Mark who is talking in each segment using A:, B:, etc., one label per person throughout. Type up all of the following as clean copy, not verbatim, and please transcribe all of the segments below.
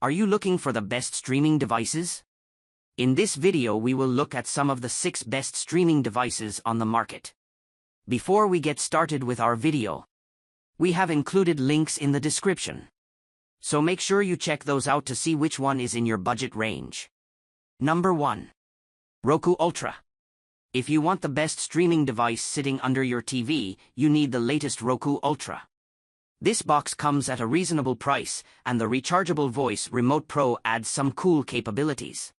A: Are you looking for the best streaming devices? In this video we will look at some of the 6 best streaming devices on the market. Before we get started with our video, we have included links in the description. So make sure you check those out to see which one is in your budget range. Number 1. Roku Ultra. If you want the best streaming device sitting under your TV, you need the latest Roku Ultra. This box comes at a reasonable price, and the rechargeable voice remote Pro adds some cool capabilities.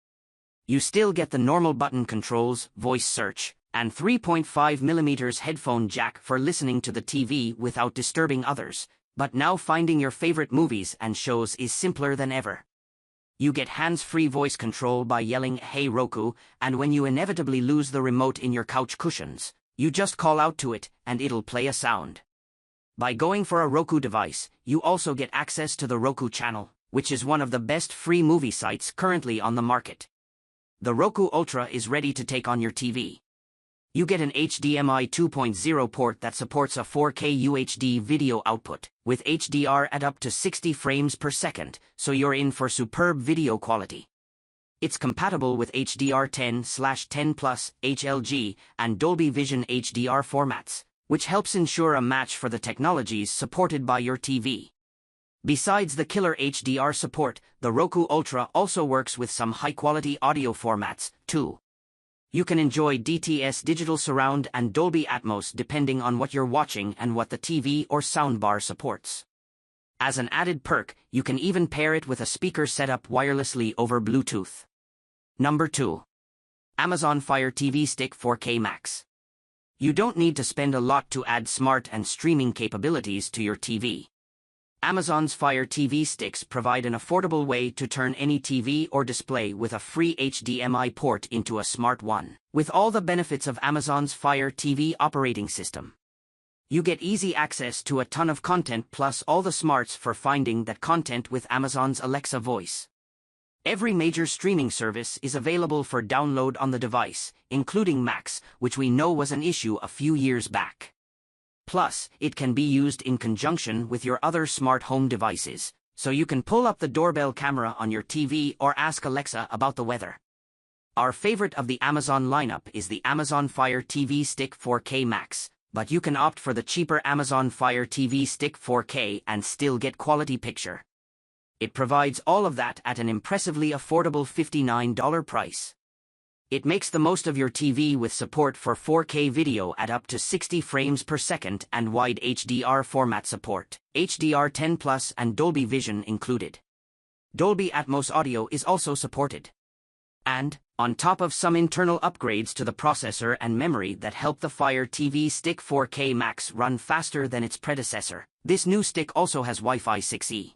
A: You still get the normal button controls, voice search, and 3.5mm headphone jack for listening to the TV without disturbing others, but now finding your favorite movies and shows is simpler than ever. You get hands-free voice control by yelling "Hey Roku," and when you inevitably lose the remote in your couch cushions, you just call out to it and it'll play a sound. By going for a Roku device, you also get access to the Roku channel, which is one of the best free movie sites currently on the market. The Roku Ultra is ready to take on your TV. You get an HDMI 2.0 port that supports a 4K UHD video output, with HDR at up to 60 frames per second, so you're in for superb video quality. It's compatible with HDR10/10+, HLG, and Dolby Vision HDR formats, which helps ensure a match for the technologies supported by your TV. Besides the killer HDR support, the Roku Ultra also works with some high-quality audio formats, too. You can enjoy DTS digital surround and Dolby Atmos depending on what you're watching and what the TV or soundbar supports. As an added perk, you can even pair it with a speaker setup wirelessly over Bluetooth. Number 2. Amazon Fire TV Stick 4K Max. You don't need to spend a lot to add smart and streaming capabilities to your TV. Amazon's Fire TV Sticks provide an affordable way to turn any TV or display with a free HDMI port into a smart one, with all the benefits of Amazon's Fire TV operating system. You get easy access to a ton of content plus all the smarts for finding that content with Amazon's Alexa voice. Every major streaming service is available for download on the device, including Max, which we know was an issue a few years back. Plus, it can be used in conjunction with your other smart home devices, so you can pull up the doorbell camera on your TV or ask Alexa about the weather. Our favorite of the Amazon lineup is the Amazon Fire TV Stick 4K Max, but you can opt for the cheaper Amazon Fire TV Stick 4K and still get quality picture. It provides all of that at an impressively affordable $59 price. It makes the most of your TV with support for 4K video at up to 60 frames per second and wide HDR format support, HDR10+ and Dolby Vision included. Dolby Atmos audio is also supported. And, on top of some internal upgrades to the processor and memory that help the Fire TV Stick 4K Max run faster than its predecessor, this new stick also has Wi-Fi 6E.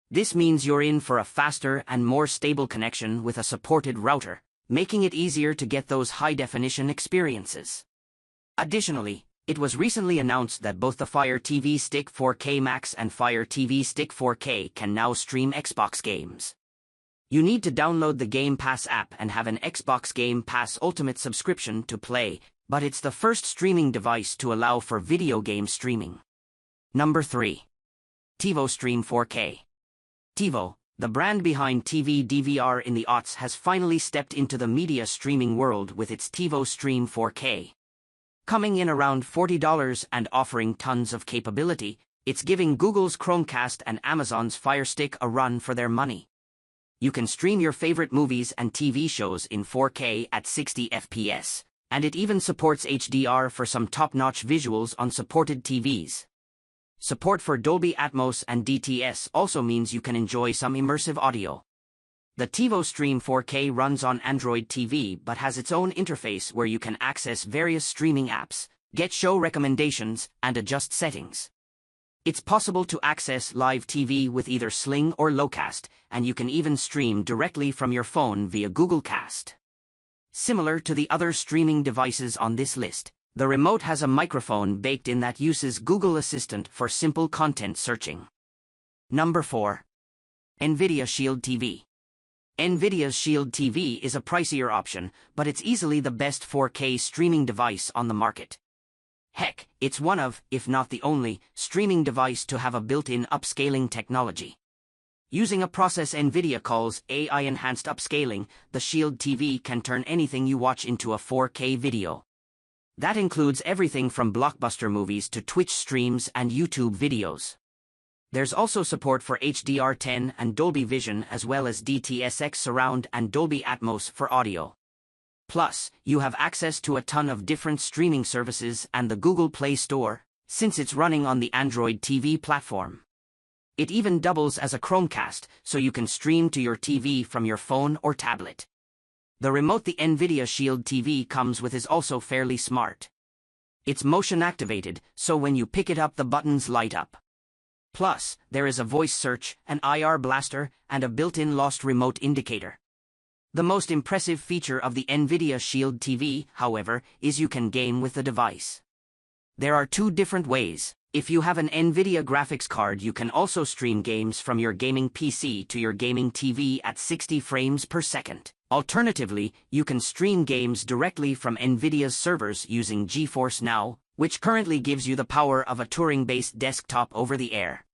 A: This means you're in for a faster and more stable connection with a supported router, making it easier to get those high-definition experiences. Additionally, it was recently announced that both the Fire TV Stick 4K Max and Fire TV Stick 4K can now stream Xbox games. You need to download the Game Pass app and have an Xbox Game Pass Ultimate subscription to play, but it's the first streaming device to allow for video game streaming. Number 3. TooStream 4K. TiVo, the brand behind TV DVR in the aughts, has finally stepped into the media streaming world with its TooStream 4K. Coming in around $40 and offering tons of capability, it's giving Google's Chromecast and Amazon's Fire Stick a run for their money. You can stream your favorite movies and TV shows in 4K at 60 FPS, and it even supports HDR for some top-notch visuals on supported TVs. Support for Dolby Atmos and DTS also means you can enjoy some immersive audio. The TooStream 4K runs on Android TV but has its own interface where you can access various streaming apps, get show recommendations, and adjust settings. It's possible to access live TV with either Sling or Lowcast, and you can even stream directly from your phone via Google Cast. Similar to the other streaming devices on this list, the remote has a microphone baked in that uses Google Assistant for simple content searching. Number 4. Nvidia Shield TV. Nvidia's Shield TV is a pricier option, but it's easily the best 4K streaming device on the market. Heck, it's one of, if not the only, streaming device to have a built-in upscaling technology. Using a process Nvidia calls AI-enhanced upscaling, the Shield TV can turn anything you watch into a 4K video. That includes everything from blockbuster movies to Twitch streams and YouTube videos. There's also support for HDR10 and Dolby Vision as well as DTS:X Surround and Dolby Atmos for audio. Plus, you have access to a ton of different streaming services and the Google Play Store, since it's running on the Android TV platform. It even doubles as a Chromecast, so you can stream to your TV from your phone or tablet. The remote the Nvidia Shield TV comes with is also fairly smart. It's motion activated, so when you pick it up the buttons light up. Plus, there is a voice search, an IR blaster, and a built-in lost remote indicator. The most impressive feature of the Nvidia Shield TV, however, is you can game with the device. There are two different ways. If you have an Nvidia graphics card, you can also stream games from your gaming PC to your gaming TV at 60 frames per second. Alternatively, you can stream games directly from Nvidia's servers using GeForce Now, which currently gives you the power of a Turing-based desktop over the air.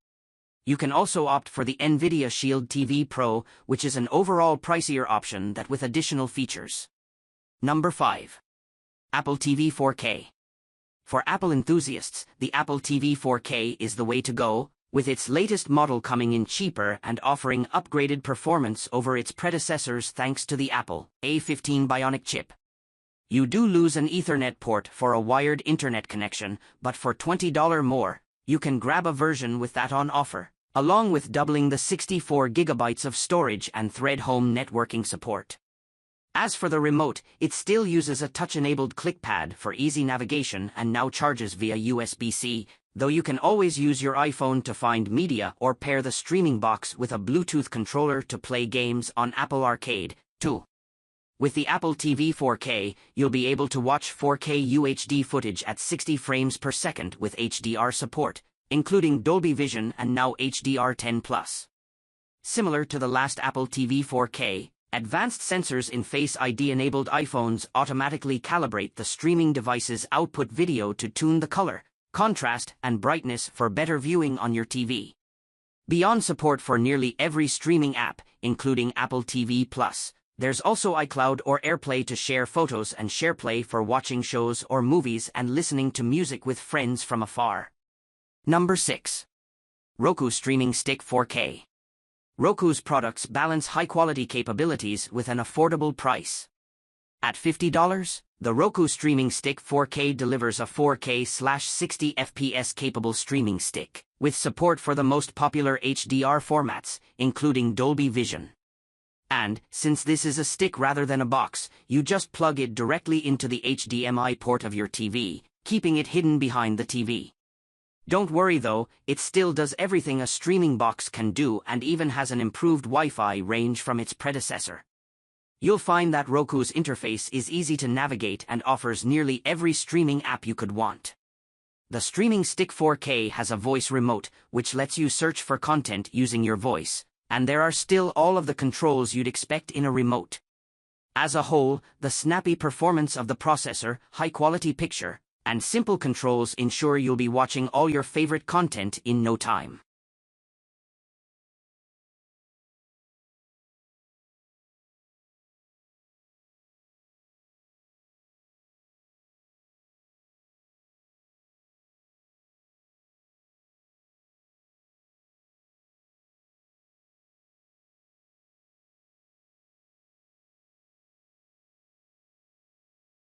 A: You can also opt for the Nvidia Shield TV Pro, which is an overall pricier option that with additional features. Number 5. Apple TV 4K. For Apple enthusiasts, the Apple TV 4K is the way to go, with its latest model coming in cheaper and offering upgraded performance over its predecessors thanks to the Apple A15 Bionic chip. You do lose an Ethernet port for a wired internet connection, but for $20 more, you can grab a version with that on offer, along with doubling the 64 GB of storage and Thread home networking support. As for the remote, it still uses a touch-enabled clickpad for easy navigation and now charges via USB-C, though you can always use your iPhone to find media or pair the streaming box with a Bluetooth controller to play games on Apple Arcade, too. With the Apple TV 4K, you'll be able to watch 4K UHD footage at 60 frames per second with HDR support, including Dolby Vision and now HDR10+. Similar to the last Apple TV 4K, advanced sensors in Face ID-enabled iPhones automatically calibrate the streaming device's output video to tune the color, contrast, and brightness for better viewing on your TV. Beyond support for nearly every streaming app, including Apple TV+, there's also iCloud or AirPlay to share photos and SharePlay for watching shows or movies and listening to music with friends from afar. Number 6. Roku Streaming Stick 4K. Roku's products balance high-quality capabilities with an affordable price. At $50, the Roku Streaming Stick 4K delivers a 4K/60 FPS capable streaming stick, with support for the most popular HDR formats, including Dolby Vision. And, since this is a stick rather than a box, you just plug it directly into the HDMI port of your TV, keeping it hidden behind the TV. Don't worry though, it still does everything a streaming box can do and even has an improved Wi-Fi range from its predecessor. You'll find that Roku's interface is easy to navigate and offers nearly every streaming app you could want. The Streaming Stick 4K has a voice remote, which lets you search for content using your voice, and there are still all of the controls you'd expect in a remote. As a whole, the snappy performance of the processor, high-quality picture, and simple controls ensure you'll be watching all your favorite content in no time.